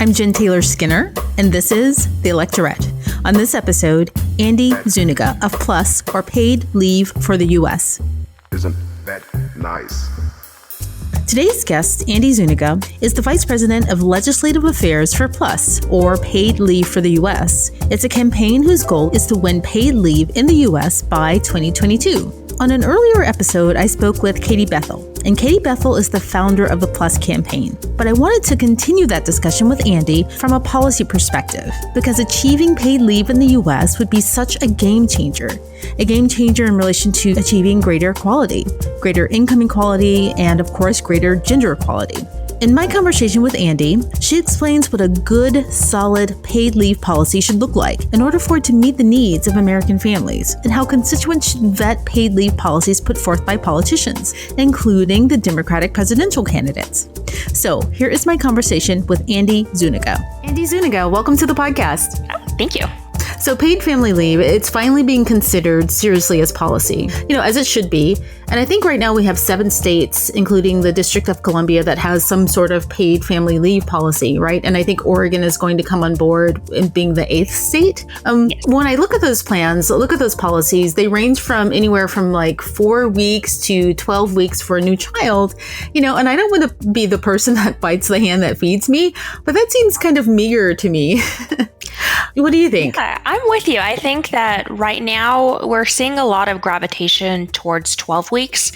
I'm Jen Taylor Skinner, and this is the Electorette. On this episode, Andie Zuniga of PLUS, or Paid Leave for the U.S. Isn't that nice? Today's guest, Andie Zuniga, is the Vice President of Legislative Affairs for PLUS, or Paid Leave for the U.S. It's a campaign whose goal is to win paid leave in the U.S. by 2022. On an earlier episode, I spoke with Katie Bethel, and Katie Bethel is the founder of the PLUS campaign. But I wanted to continue that discussion with Andie from a policy perspective, because achieving paid leave in the U.S. would be such a game changer in relation to achieving greater equality, greater income equality, and of course, greater gender equality. In my conversation with Andie, she explains what a good, solid paid leave policy should look like in order for it to meet the needs of American families, and how constituents should vet paid leave policies put forth by politicians, including the Democratic presidential candidates. So here is my conversation with Andie Zuniga. Andie Zuniga, welcome to the podcast. Oh, thank you. So paid family leave, it's finally being considered seriously as policy, as it should be. And I think right now we have 7 states, including the District of Columbia, that has some sort of paid family leave policy, right? And I think Oregon is going to come on board in being the 8th state. Yes. When I look at those plans, look at those policies, they range from anywhere from like 4 weeks to 12 weeks for a new child, and I don't want to be the person that bites the hand that feeds me, but that seems kind of meager to me. What do you think? Yeah, I'm with you. I think that right now we're seeing a lot of gravitation towards 12 weeks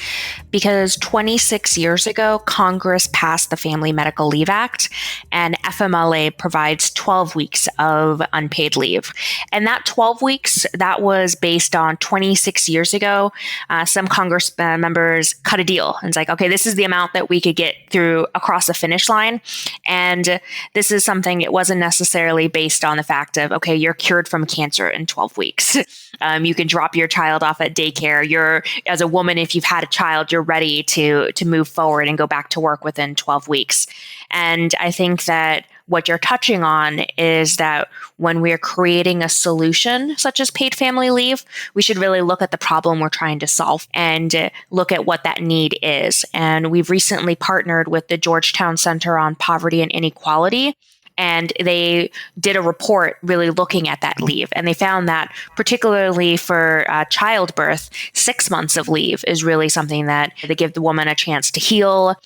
because 26 years ago, Congress passed the Family Medical Leave Act, and FMLA provides 12 weeks of unpaid leave. And that 12 weeks, that was based on 26 years ago. Some Congress members cut a deal. And it's like, okay, this is the amount that we could get through across the finish line. And this is something, it wasn't necessarily based on the fact of, okay, you're cured from cancer in 12 weeks. You can drop your child off at daycare. As a woman, if you've had a child, you're ready to move forward and go back to work within 12 weeks. And I think that what you're touching on is that when we're creating a solution such as paid family leave, we should really look at the problem we're trying to solve and look at what that need is. And we've recently partnered with the Georgetown Center on Poverty and Inequality, and they did a report really looking at that leave. And they found that particularly for childbirth, 6 months of leave is really something that they give the woman a chance to heal,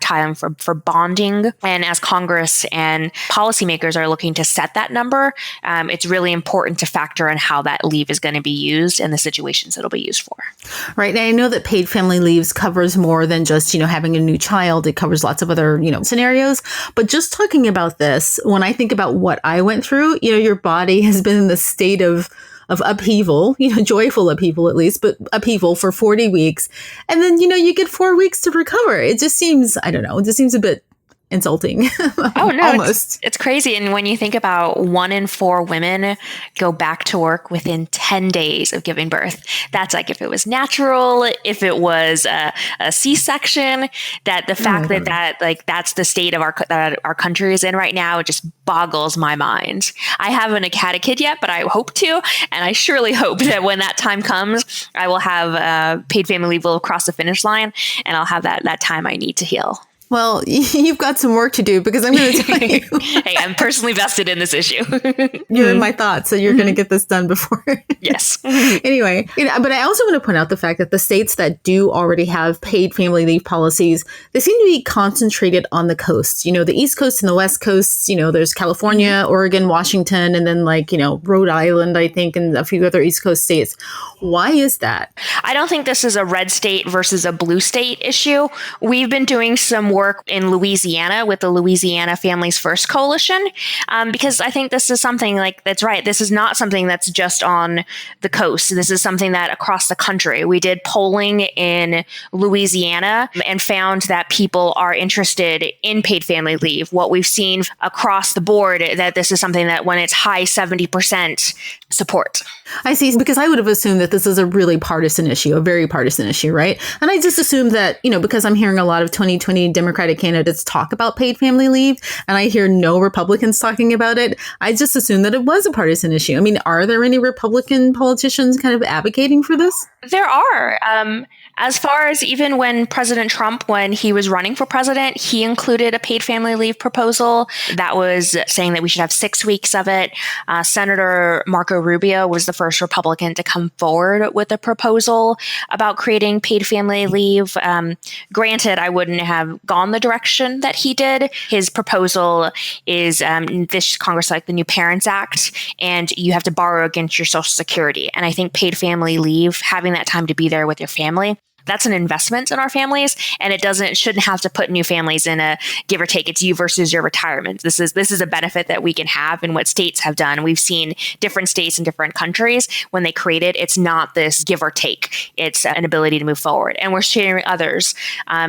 time for bonding. And as Congress and policymakers are looking to set that number, it's really important to factor in how that leave is going to be used and the situations it'll be used for. Right. And I know that paid family leaves covers more than just, having a new child. It covers lots of other, scenarios. But just talking about this, when I think about what I went through, your body has been in the state of upheaval, joyful upheaval at least, but upheaval for 40 weeks. And then, you get 4 weeks to recover. It just seems, I don't know, it just seems a bit insulting. Oh, no, almost. It's crazy. And when you think about 1 in 4 women go back to work within 10 days of giving birth, that's like if it was natural, if it was a C-section, that the fact that's the state of that our country is in right now, it just boggles my mind. I haven't had a kid yet, but I hope to. And I surely hope that when that time comes, I will have paid family leave will cross the finish line and I'll have that time I need to heal. Well, you've got some work to do because I'm going to tell you. Hey, I'm personally vested in this issue. You're in my thoughts, so you're going to get this done before. Yes. Anyway, but I also want to point out the fact that the states that do already have paid family leave policies, they seem to be concentrated on the coasts. The East Coast and the West Coast, there's California, Oregon, Washington, and then Rhode Island, I think, and a few other East Coast states. Why is that? I don't think this is a red state versus a blue state issue. We've been doing some work in Louisiana with the Louisiana Families First Coalition, because I think this is something that's right. This is not something that's just on the coast. This is something that across the country. We did polling in Louisiana and found that people are interested in paid family leave. What we've seen across the board, that this is something that when it's high 70% support. I see, because I would have assumed that this is a really partisan issue, a very partisan issue, right? And I just assumed that, because I'm hearing a lot of 2020 Democratic Democratic candidates talk about paid family leave, and I hear no Republicans talking about it, I just assume that it was a partisan issue. I mean, are there any Republican politicians kind of advocating for this? There are. As far as even when President Trump, when he was running for president, he included a paid family leave proposal that was saying that we should have 6 weeks of it. Senator Marco Rubio was the first Republican to come forward with a proposal about creating paid family leave. Granted, I wouldn't have gone the direction that he did. His proposal is this Congress, like the New Parents Act, and you have to borrow against your Social Security. And I think paid family leave, having that time to be there with your family, that's an investment in our families, and it shouldn't have to put new families in a give or take. It's you versus your retirement. This is a benefit that we can have, and what states have done. We've seen different states and different countries when they create it. It's not this give or take. It's an ability to move forward, and we're sharing others.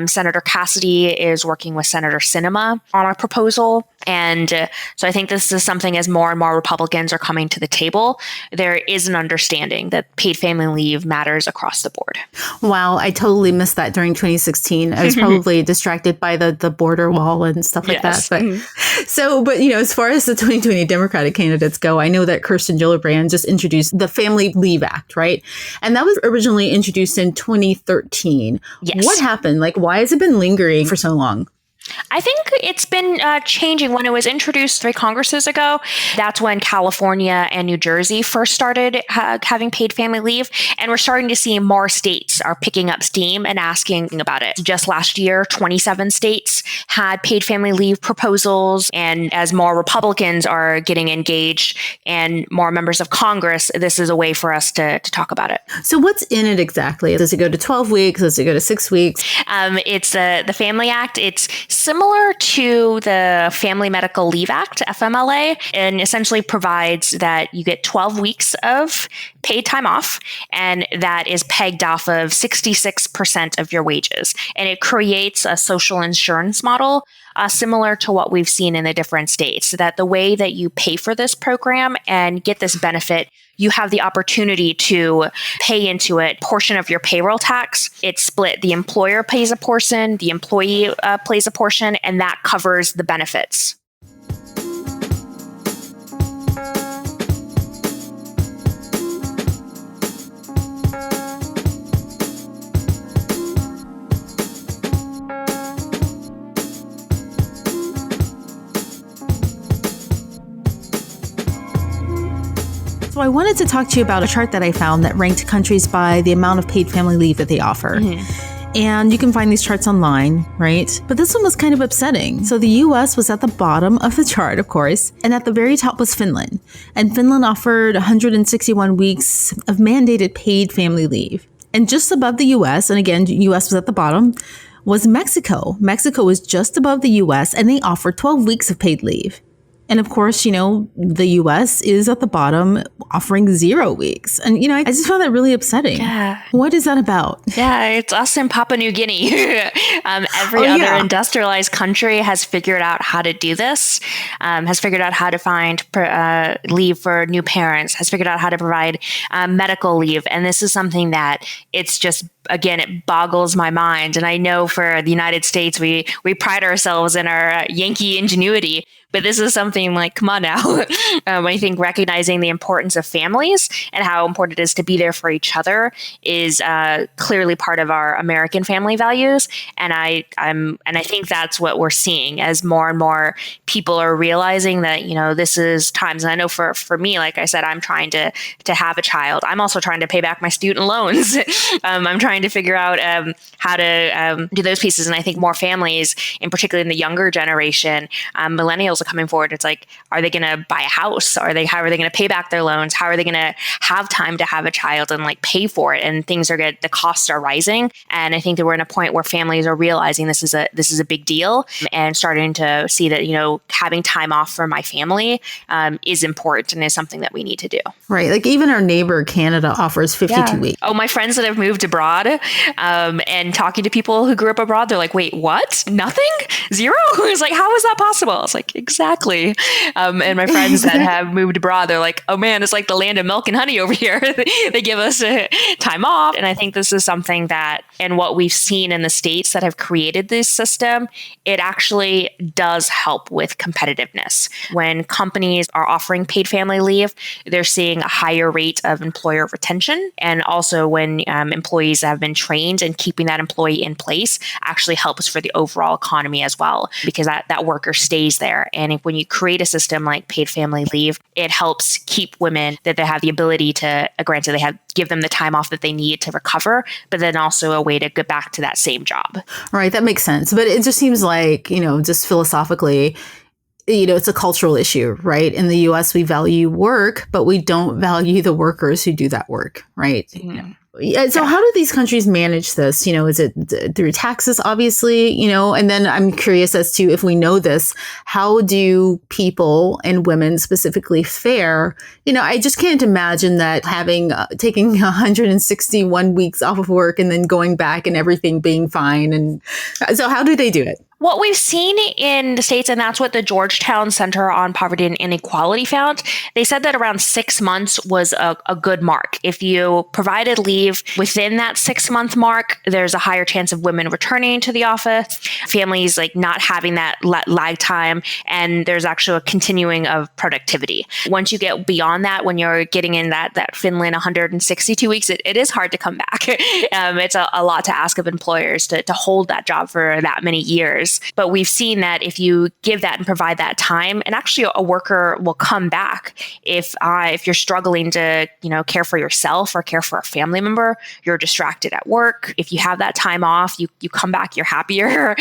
Senator Cassidy is working with Senator Sinema on a proposal. And so I think this is something, as more and more Republicans are coming to the table, there is an understanding that paid family leave matters across the board. Wow, I totally missed that during 2016. I was probably distracted by the border wall and stuff like that. But as far as the 2020 Democratic candidates go, I know that Kirsten Gillibrand just introduced the Family Leave Act, right? And that was originally introduced in 2013. Yes. What happened? Like, why has it been lingering for so long? I think it's been changing. When it was introduced 3 Congresses ago, that's when California and New Jersey first started having paid family leave. And we're starting to see more states are picking up steam and asking about it. Just last year, 27 states had paid family leave proposals. And as more Republicans are getting engaged and more members of Congress, this is a way for us to talk about it. So what's in it exactly? Does it go to 12 weeks? Does it go to 6 weeks? It's the Family Act. It's similar to the Family Medical Leave Act, FMLA, and essentially provides that you get 12 weeks of paid time off, and that is pegged off of 66% of your wages. And it creates a social insurance model similar to what we've seen in the different states, so that the way that you pay for this program and get this benefit, you have the opportunity to pay into it portion of your payroll tax. It's split. The employer pays a portion, the employee pays a portion, and that covers the benefits. So I wanted to talk to you about a chart that I found that ranked countries by the amount of paid family leave that they offer. And you can find these charts online, right? But this one was kind of upsetting. So the US was at the bottom of the chart, of course, and at the very top was Finland. And Finland offered 161 weeks of mandated paid family leave. And just above the US, and again, US was at the bottom, was Mexico. Mexico was just above the US, and they offered 12 weeks of paid leave. And of course, the U.S. is at the bottom offering 0 weeks. And, I just found that really upsetting. Yeah. What is that about? Yeah, it's us in Papua New Guinea. Every other industrialized country has figured out how to do this, has figured out how to find leave for new parents, has figured out how to provide medical leave. And this is something that it's just, again, it boggles my mind. And I know for the United States, we pride ourselves in our Yankee ingenuity. But this is something like, come on now. I think recognizing the importance of families and how important it is to be there for each other is clearly part of our American family values. And I think that's what we're seeing as more and more people are realizing that, this is times. And I know for me, like I said, I'm trying to have a child. I'm also trying to pay back my student loans. I'm trying to figure out how to do those pieces. And I think more families, in particular in the younger generation, millennials are coming forward. It's like, are they going to buy a house? How are they going to pay back their loans? How are they going to have time to have a child and pay for it? And the costs are rising. And I think that we're in a point where families are realizing this is a big deal and starting to see that, having time off for my family is important and is something that we need to do. Right. Like even our neighbor Canada offers 52 weeks. Oh, my friends that have moved abroad and talking to people who grew up abroad, they're like, wait, what? Nothing? 0? It's like, how is that possible? It's like, exactly. honey. And my friends that have moved abroad, they're like, oh man, it's like the land of milk and honey over here. They give us time off. And I think this is something that, and what we've seen in the states that have created this system, it actually does help with competitiveness. When companies are offering paid family leave, they're seeing a higher rate of employer retention. And also when employees have been trained, and keeping that employee in place actually helps for the overall economy as well, because that worker stays there. And when you create a system like paid family leave, it helps keep women that they have the ability to, granted, give them the time off that they need to recover, but then also a way to get back to that same job. Right. That makes sense. But it just seems like, just philosophically, it's a cultural issue, right? In the US, we value work, but we don't value the workers who do that work, right? Mm-hmm. Yeah. So how do these countries manage this? Is it through taxes, obviously, and then I'm curious as to, if we know this, how do people and women specifically fare? I just can't imagine that taking 161 weeks off of work and then going back and everything being fine. And so how do they do it? What we've seen in the States, and that's what the Georgetown Center on Poverty and Inequality found, they said that around 6 months was a good mark. If you provided leave within that 6-month mark, there's a higher chance of women returning to the office, families not having that lag time, and there's actually a continuing of productivity. Once you get beyond that, when you're getting in that Finland 162 weeks, it is hard to come back. It's a lot to ask of employers to hold that job for that many years. But we've seen that if you give that and provide that time, and actually a worker will come back if you're struggling to care for yourself or care for a family member, you're distracted at work. If you have that time off, you come back, you're happier,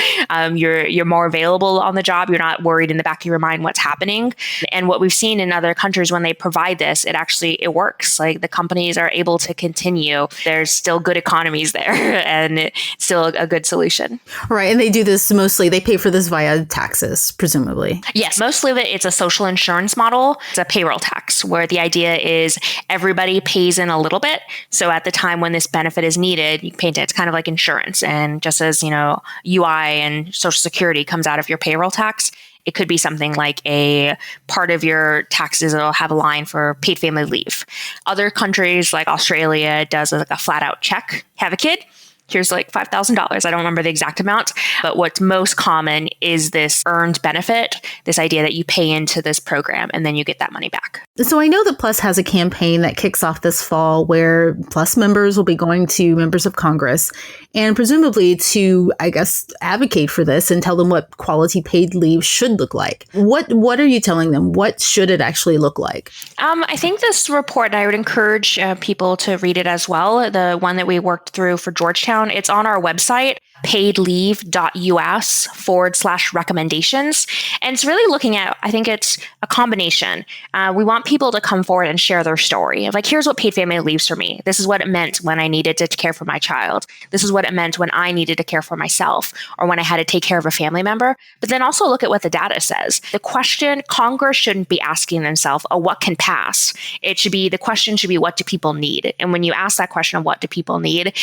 you're more available on the job. You're not worried in the back of your mind what's happening. And what we've seen in other countries, when they provide this, it works. Like the companies are able to continue. There's still good economies there, and it's still a good solution. Right, and they do this mostly. They pay for this via taxes, presumably. Yes, mostly of it's a social insurance model. It's a payroll tax where the idea is everybody pays in a little bit. So at the time when this benefit is needed, you pay it. It's kind of like insurance. And just as, UI and Social Security comes out of your payroll tax, it could be something like a part of your taxes will have a line for paid family leave. Other countries like Australia does like a flat out check, have a kid. Here's like $5,000. I don't remember the exact amount, but what's most common is this earned benefit, this idea that you pay into this program and then you get that money back. So I know that Plus has a campaign that kicks off this fall where Plus members will be going to members of Congress and presumably to, I guess, advocate for this and tell them what quality paid leave should look like. What are you telling them? What should it actually look like? I think this report, and I would encourage people to read it as well, the one that we worked through for Georgetown, it's on our website, paidleave.us/recommendations. And it's really looking at, I think it's a combination. We want people to come forward and share their story of here's what paid family leaves for me. This is what it meant when I needed to care for my child. This is what it meant when I needed to care for myself or when I had to take care of a family member. But then also look at what the data says. The question Congress shouldn't be asking themselves, what can pass? The question should be, what do people need? And when you ask that question of what do people need,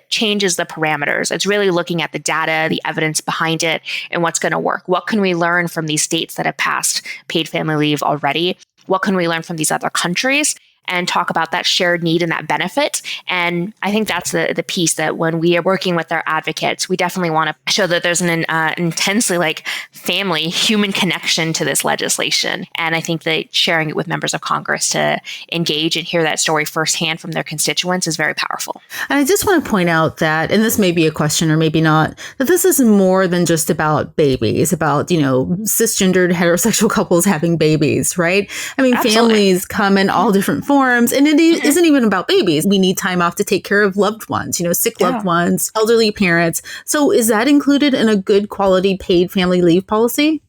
changes the parameters. It's really looking at the data, the evidence behind it, and what's going to work. What can we learn from these states that have passed paid family leave already? What can we learn from these other countries? And talk about that shared need and that benefit. And I think that's the piece that when we are working with our advocates, we definitely want to show that there's an intensely family, human connection to this legislation. And I think that sharing it with members of Congress to engage and hear that story firsthand from their constituents is very powerful. And I just want to point out that, and this may be a question or maybe not, that this is more than just about babies, about, cisgendered heterosexual couples having babies, right? I mean, Absolutely. Families come in all different forms. And it isn't even about babies. We need time off to take care of loved ones, sick loved ones, elderly parents. So is that included in a good quality paid family leave policy?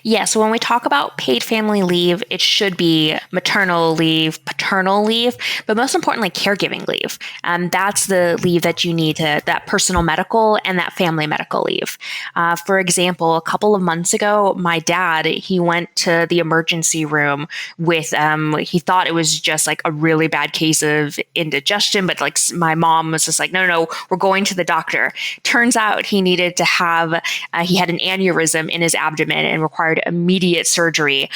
Yeah, so when we talk about paid family leave, it should be maternal leave, paternal leave, but most importantly, caregiving leave. That's the leave that you need that personal medical and that family medical leave. For example, a couple of months ago, my dad, he went to the emergency room with, he thought it was just a really bad case of indigestion, but my mom was just no, we're going to the doctor. Turns out he needed to have, he had an aneurysm in his abdomen and required required immediate surgery.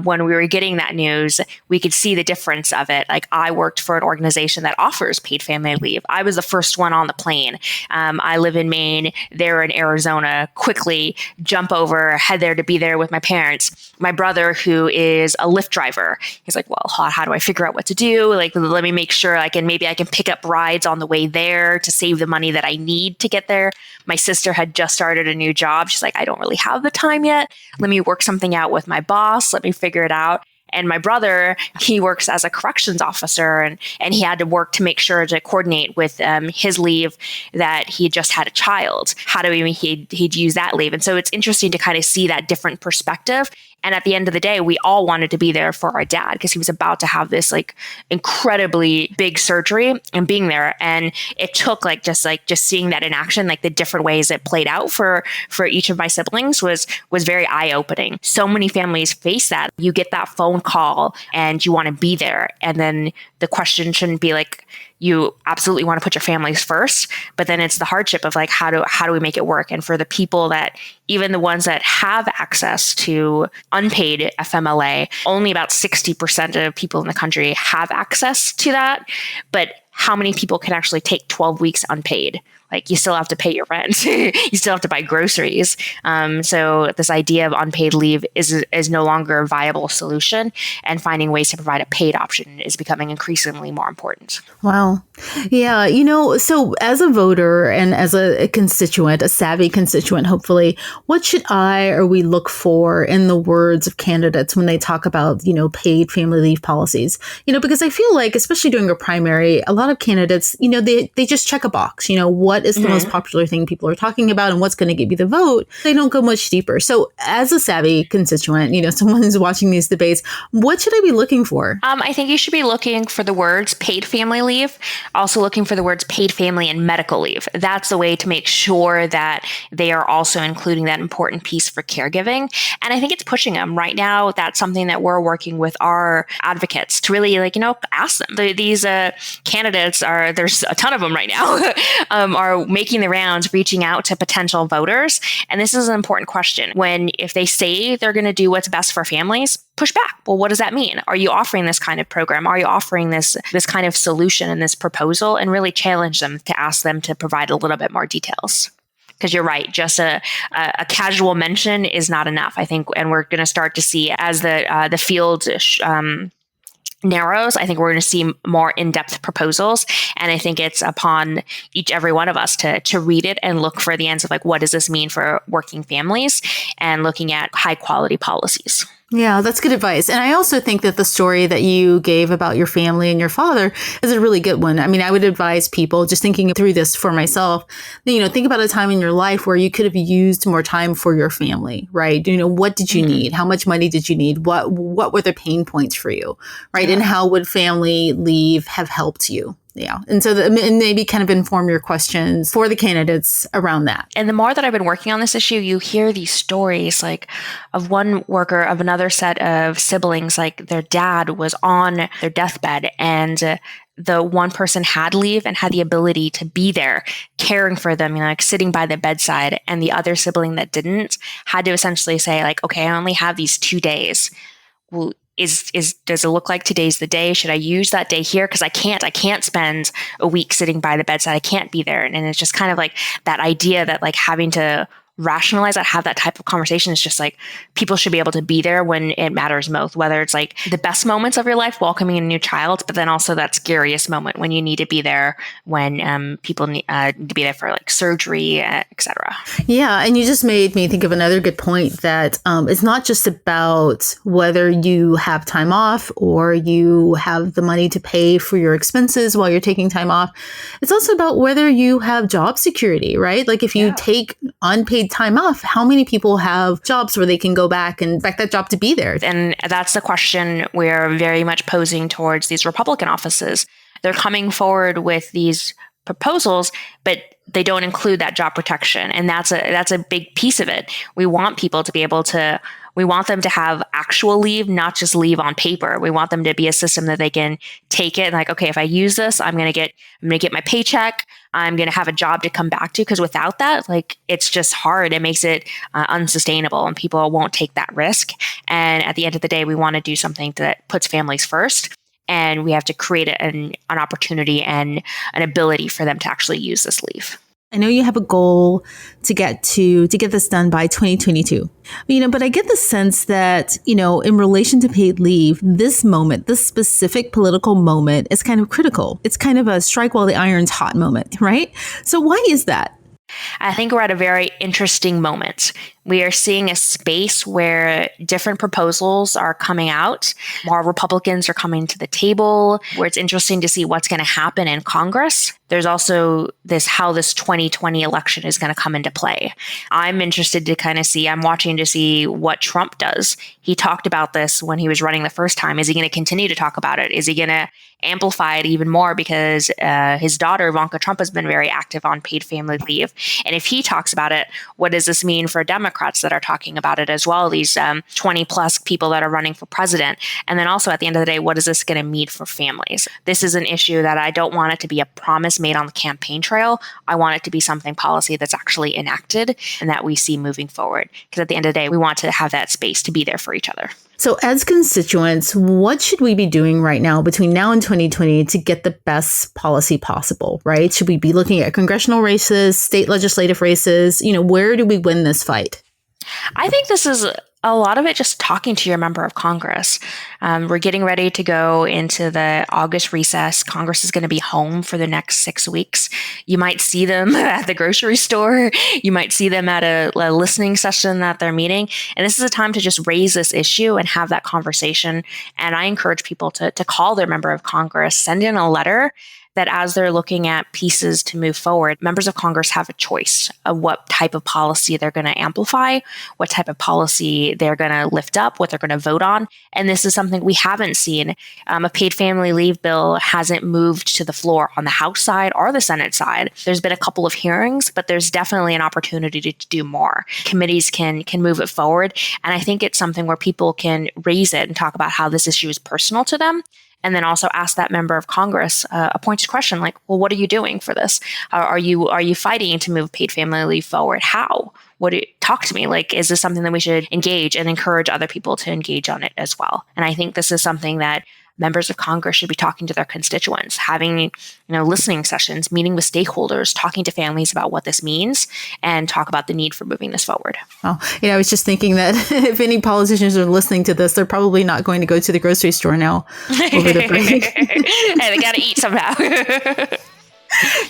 When we were getting that news, we could see the difference of it. Like, I worked for an organization that offers paid family leave. I was the first one on the plane. I live in Maine. They're in Arizona. Quickly jump over, head there to be there with my parents. My brother, who is a Lyft driver, he's like, well, how do I figure out what to do? Like, let me make sure I can pick up rides on the way there to save the money that I need to get there. My sister had just started a new job. She's like, I don't really have the time yet. Let me work something out with my boss. Let me figure it out. And my brother, he works as a corrections officer, and he had to work to make sure to coordinate with his leave that he just had a child. How do he'd use that leave? And so it's interesting to kind of see that different perspective. And at the end of the day, we all wanted to be there for our dad because he was about to have this like incredibly big surgery and being there. And it took just seeing that in action, like the different ways it played out for each of my siblings was very eye-opening. So many families face that. You get that phone call and you want to be there. And then the question shouldn't be like, you absolutely want to put your families first, but then it's the hardship of like, how do we make it work? And for the people that, even the ones that have access to unpaid FMLA, only about 60% of people in the country have access to that. But how many people can actually take 12 weeks unpaid? Like, you still have to pay your rent. You still have to buy groceries. So this idea of unpaid leave is no longer a viable solution, and finding ways to provide a paid option is becoming increasingly more important. Wow. Yeah. So as a voter and as a constituent, a savvy constituent, hopefully, what should we look for in the words of candidates when they talk about, paid family leave policies? Because I feel like, especially during a primary, a lot of candidates, they just check a box. What is the most popular thing people are talking about and what's going to give you the vote? They don't go much deeper. So as a savvy constituent, someone who's watching these debates, what should I be looking for? I think you should be looking for the words paid family leave, also looking for the words paid family and medical leave. That's the way to make sure that they are also including that important piece for caregiving. And I think it's pushing them right now. That's something that we're working with our advocates to really ask them. These candidates there's a ton of them right now, are making the rounds, reaching out to potential voters. And this is an important question. If they say they're going to do what's best for families, push back. Well, what does that mean? Are you offering this kind of program? Are you offering this kind of solution and this proposal? And really challenge them to ask them to provide a little bit more details. Because you're right, just a casual mention is not enough, I think. And we're going to start to see as the field narrows, I think we're going to see more in-depth proposals. And I think it's upon every one of us to read it and look for the ends of like, what does this mean for working families, and looking at high quality policies. Yeah, that's good advice. And I also think that the story that you gave about your family and your father is a really good one. I mean, I would advise people, just thinking through this for myself, think about a time in your life where you could have used more time for your family, right? What did you need? How much money did you need? What were the pain points for you, right? Yeah. And how would family leave have helped you? Yeah. And so and maybe kind of inform your questions for the candidates around that. And the more that I've been working on this issue, you hear these stories like of one worker of another set of siblings, like their dad was on their deathbed and the one person had leave and had the ability to be there caring for them, like sitting by the bedside, and the other sibling that didn't had to essentially say like, okay, I only have these 2 days. Well, does it look like today's the day? Should I use that day here? Because I can't spend a week sitting by the bedside. I can't be there. And it's just kind of like that idea that like having to rationalize that, have that type of conversation is just like, people should be able to be there when it matters most, whether it's like the best moments of your life, welcoming a new child, but then also that scariest moment when you need to be there when people need to be there for like surgery, etc. Yeah. And you just made me think of another good point that it's not just about whether you have time off or you have the money to pay for your expenses while you're taking time off. It's also about whether you have job security, right? Like if you take unpaid time off, how many people have jobs where they can go back and expect that job to be there? And that's the question we're very much posing towards these Republican offices. They're coming forward with these proposals, but they don't include that job protection. And that's a big piece of it. We want people to be able to We want them to have actual leave, not just leave on paper. We want them to be a system that they can take it and like, okay, if I use this, I'm going to get my paycheck. I'm going to have a job to come back to, because without that, like, it's just hard. It makes it unsustainable, and people won't take that risk. And at the end of the day, we want to do something that puts families first. And we have to create an opportunity and an ability for them to actually use this leave. I know you have a goal to get this done by 2022. But I get the sense that, in relation to paid leave, this moment, this specific political moment is kind of critical. It's kind of a strike while the iron's hot moment, right? So why is that? I think we're at a very interesting moment. We are seeing a space where different proposals are coming out. More Republicans are coming to the table, where it's interesting to see what's going to happen in Congress. There's also how this 2020 election is going to come into play. I'm interested to I'm watching to see what Trump does. He talked about this when he was running the first time. Is he going to continue to talk about it? Is he going to amplify it even more? Because his daughter, Ivanka Trump, has been very active on paid family leave. And if he talks about it, what does this mean for Democrats that are talking about it as well? These 20 plus people that are running for president. And then also at the end of the day, what is this going to mean for families? This is an issue that I don't want it to be a promise made on the campaign trail. I want it to be something policy that's actually enacted and that we see moving forward. Because at the end of the day, we want to have that space to be there for each other. So as constituents, what should we be doing right now between now and 2020 to get the best policy possible, right? Should we be looking at congressional races, state legislative races? Where do we win this fight? I think this is a lot of it just talking to your member of Congress. We're getting ready to go into the August recess. Congress is going to be home for the next 6 weeks. You might see them at the grocery store. You might see them at a listening session that they're meeting. And this is a time to just raise this issue and have that conversation. And I encourage people to call their member of Congress, send in a letter, that as they're looking at pieces to move forward, members of Congress have a choice of what type of policy they're going to amplify, what type of policy they're going to lift up, what they're going to vote on. And this is something we haven't seen. A paid family leave bill hasn't moved to the floor on the House side or the Senate side. There's been a couple of hearings, but there's definitely an opportunity to do more. Committees can move it forward. And I think it's something where people can raise it and talk about how this issue is personal to them. And then also ask that member of Congress a pointed question like, well, what are you doing for this? Are you fighting to move paid family leave forward? How? Talk to me. Like, is this something that we should engage and encourage other people to engage on it as well? And I think this is something that members of Congress should be talking to their constituents, having, listening sessions, meeting with stakeholders, talking to families about what this means, and talk about the need for moving this forward. Oh, I was just thinking that if any politicians are listening to this, they're probably not going to go to the grocery store now over the break. Hey, they got to eat somehow.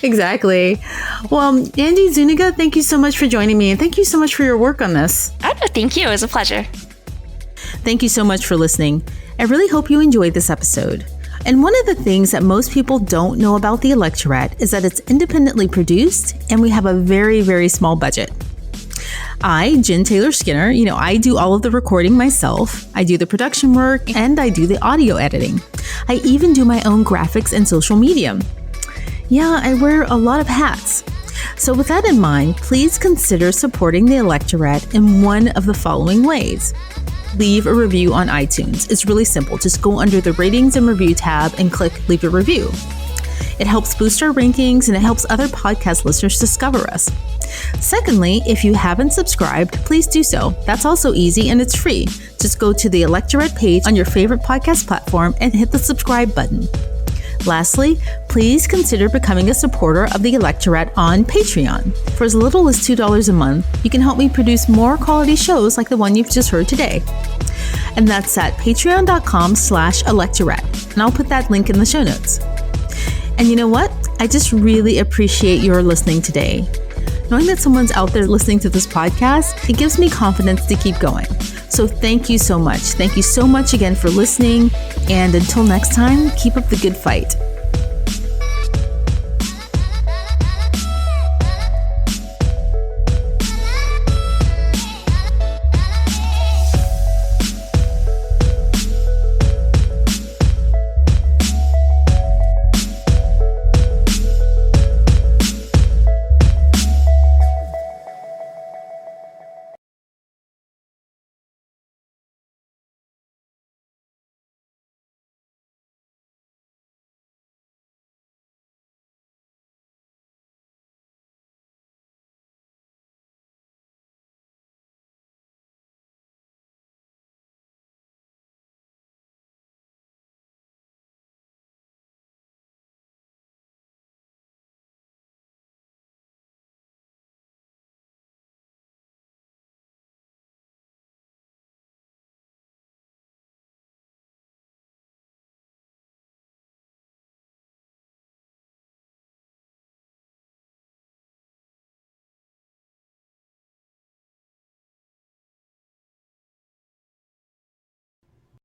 Exactly. Well, Andie Zuniga, thank you so much for joining me, and thank you so much for your work on this. Thank you. It was a pleasure. Thank you so much for listening. I really hope you enjoyed this episode. And one of the things that most people don't know about the Electorette is that it's independently produced and we have a very, very small budget. I, Jen Taylor Skinner, I do all of the recording myself. I do the production work and I do the audio editing. I even do my own graphics and social media. Yeah, I wear a lot of hats. So with that in mind, please consider supporting the Electorette in one of the following ways. Leave a review on iTunes. It's really simple. Just go under the ratings and review tab and click leave a review. It helps boost our rankings and it helps other podcast listeners discover us. Secondly, if you haven't subscribed, please do so. That's also easy and it's free. Just go to the Electorette page on your favorite podcast platform and hit the subscribe button. Lastly, please consider becoming a supporter of the Electorette on Patreon. For as little as $2 a month, you can help me produce more quality shows like the one you've just heard today. And that's at patreon.com/Electorette. And I'll put that link in the show notes. And you know what? I just really appreciate your listening today. Knowing that someone's out there listening to this podcast, it gives me confidence to keep going. So thank you so much. Thank you so much again for listening. And until next time, keep up the good fight.